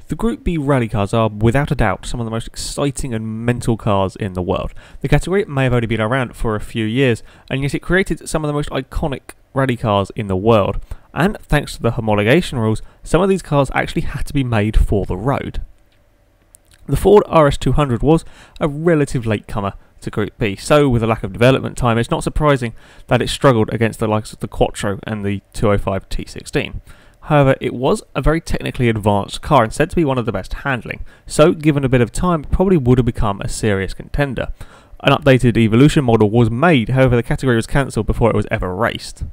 The Group B rally cars are, without a doubt, some of the most exciting and mental cars in the world. The category may have only been around for a few years, and yet it created some of the most iconic rally cars in the world. And thanks to the homologation rules, some of these cars actually had to be made for the road. The Ford RS200 was a relative latecomer to Group B, so with a lack of development time, it's not surprising that it struggled against the likes of the Quattro and the 205 T16. However, it was a very technically advanced car and said to be one of the best handling, so given a bit of time, it probably would have become a serious contender. An updated Evolution model was made, however the category was cancelled before it was ever raced.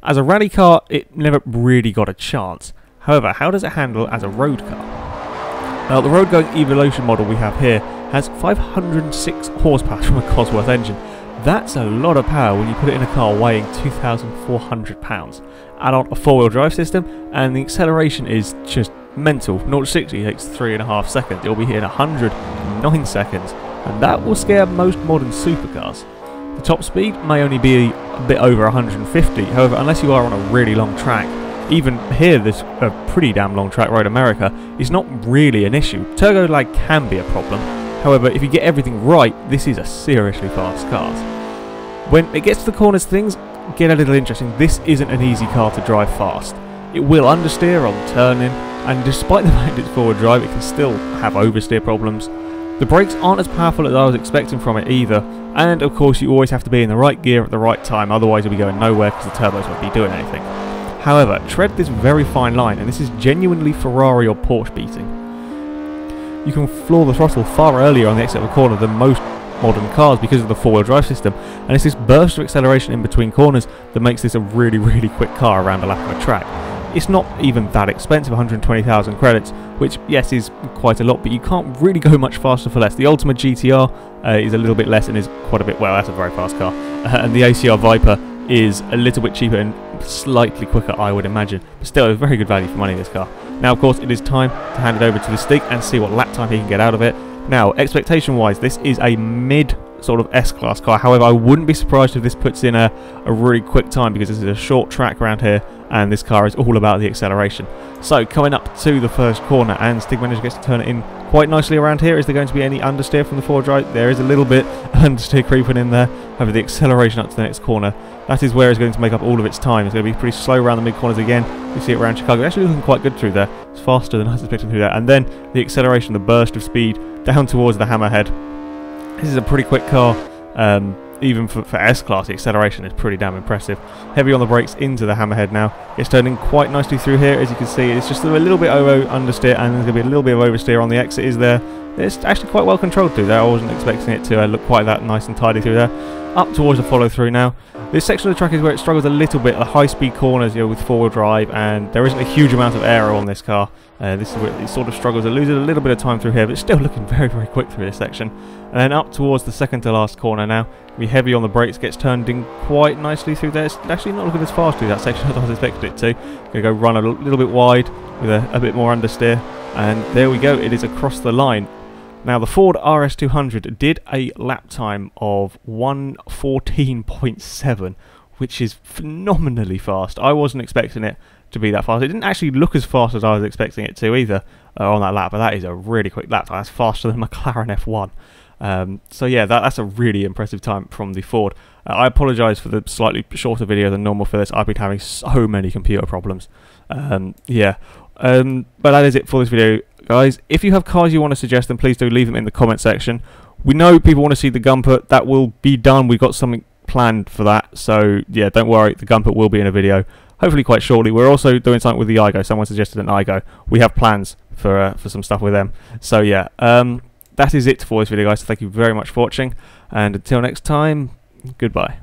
As a rally car, it never really got a chance. However, how does it handle as a road car? Now, the road-going Evolution model we have here has 506 horsepower from a Cosworth engine. That's a lot of power when you put it in a car weighing 2,400 pounds. Add on a four-wheel drive system and the acceleration is just mental. 0 to 60 takes 3.5 seconds. You'll be hitting 100 in 9 seconds, and that will scare most modern supercars. The top speed may only be a bit over 150, however, unless you are on a really long track, even here this pretty damn long track Road America is not really an issue. Turbo lag can be a problem. However, if you get everything right, this is a seriously fast car. When it gets to the corners, things get a little interesting. This isn't an easy car to drive fast. It will understeer on turning, and despite the fact it's forward drive, it can still have oversteer problems. The brakes aren't as powerful as I was expecting from it either, and of course you always have to be in the right gear at the right time, otherwise you'll be going nowhere because the turbos won't be doing anything. However, tread this very fine line, and this is genuinely Ferrari or Porsche beating. You can floor the throttle far earlier on the exit of a corner than most modern cars because of the four-wheel drive system, and it's this burst of acceleration in between corners that makes this a really quick car around a lap of a track. It's not even that expensive, 120,000 credits, which yes is quite a lot, but you can't really go much faster for less. The Ultima GTR is a little bit less and is quite a bit, well, that's a very fast car, and the ACR Viper is a little bit cheaper and slightly quicker, I would imagine, but still a very good value for money, this car. Now of course it is time to hand it over to the Stig and see what lap time he can get out of it. Now, expectation wise, this is a mid sort of S-Class car, however I wouldn't be surprised if this puts in a really quick time because this is a short track around here and this car is all about the acceleration. So coming up to the first corner, and Stig manager gets to turn it in quite nicely around here. Is there going to be any understeer from the forward drive? There is a little bit understeer creeping in there. However, the acceleration up to the next corner, that is where it's going to make up all of its time. It's going to be pretty slow around the mid corners again. You see it around Chicago. It's actually looking quite good through there. It's faster than I was expecting through there. And then the acceleration, the burst of speed down towards the hammerhead. This is a pretty quick car. Even for S-Class, the acceleration is pretty damn impressive. Heavy on the brakes into the hammerhead now. It's turning quite nicely through here, as you can see. It's just a little bit over understeer, and there's going to be a little bit of oversteer on the exit is there. It's actually quite well controlled through there. I wasn't expecting it to look quite that nice and tidy through there. Up towards the follow-through now. This section of the track is where it struggles a little bit. The high-speed corners, with four-wheel drive, and there isn't a huge amount of aero on this car. This is where it sort of struggles. It loses a little bit of time through here, but it's still looking very quick through this section. And then up towards the second to last corner now. Be heavy on the brakes, gets turned in quite nicely through there. It's actually not looking as fast through that section as I was expecting it to. Going to go run a little bit wide with a bit more understeer, and there we go. It is across the line. Now the Ford RS200 did a lap time of 1:14.7, which is phenomenally fast. I wasn't expecting it to be that fast. It didn't actually look as fast as I was expecting it to either on that lap, but that is a really quick lap time. That's faster than McLaren F1. So yeah, that's a really impressive time from the Ford. I apologise for the slightly shorter video than normal for this. I've been having so many computer problems. But that is it for this video, guys. If you have cars you want to suggest, then please do leave them in the comment section. We know people want to see the gunput. That will be done. We've got something planned for that. So yeah, don't worry. The gunput will be in a video, hopefully quite shortly. We're also doing something with the iGo. Someone suggested an iGo. We have plans for some stuff with them. So yeah, that is it for this video, guys. So thank you very much for watching, and until next time, goodbye.